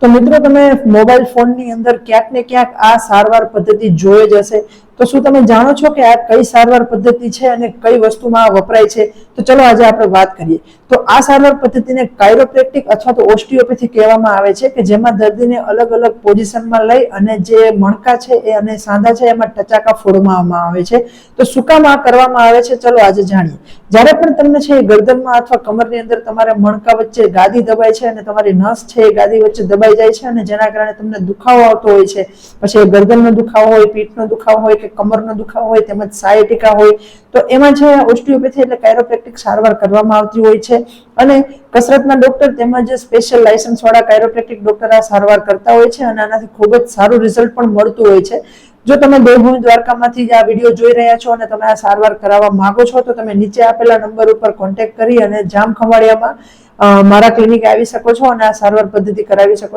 તો મિત્રો તમે મોબાઈલ ફોનની અંદર ક્યાંક ને ક્યાંક આ સારવાર પદ્ધતિ જોઈ જ હશે. તો શું તમે જાણો છો કે આ કઈ સારવાર પદ્ધતિ છે અને કઈ વસ્તુમાં વપરાય છે? તો ચલો આજે આપણે વાત કરીએ. તો આ સારવાર પદ્ધતિને કાયરોપ્રેક્ટિક અથવા તો ઓસ્ટિયોપેથી કહેવામાં આવે છે, કે જેમાં દર્દીને અલગ અલગ પોઝિશનમાં લઈ અને જે મણકા છે એ અને સાંધા છે એમાં ટચાકા ફોડવામાં આવે છે. તો શું કામ આ કરવામાં આવે છે, ચલો આજે જાણીએ. જ્યારે પણ તમને છે ગરદનમાં અથવા કમરની અંદર તમારે મણકા વચ્ચે ગાદી દબાય છે અને તમારી નસ છે એ ગાદી વચ્ચે દબાઈ જાય છે અને જેના કારણે તમને દુખાવો આવતો હોય છે, પછી ગરદનનો દુખાવો હોય, પીઠનો દુખાવો હોય કે કમરનો દુખાવો હોય, તેમજ સાયટિકા હોય, તો એમાં છે ઓસ્ટિયોપેથી એટલે કાયરોપ્રેક્ટિક સારવાર કરવામાં આવતી હોય છે. અને કસરતના ડોક્ટર તેમજ સ્પેશિયલ લાયસન્સ વાળા કાયરોપ્રેક્ટિક ડોક્ટર આ સારવાર કરતા હોય છે અને આનાથી ખૂબ જ સારું રિઝલ્ટ પણ મળતું હોય છે. જો તમે દેવભૂમિ દ્વારકામાંથી આ વિડીયો જોઈ રહ્યા છો અને તમે આ સારવાર કરાવવા માંગો છો, તો તમે નીચે આપેલા નંબર ઉપર કોન્ટેક્ટ કરી અને જામ ખંભાળિયામાં મારા ક્લિનિક આવી શકો છો અને આ સારવાર પદ્ધતિ કરાવી શકો છો.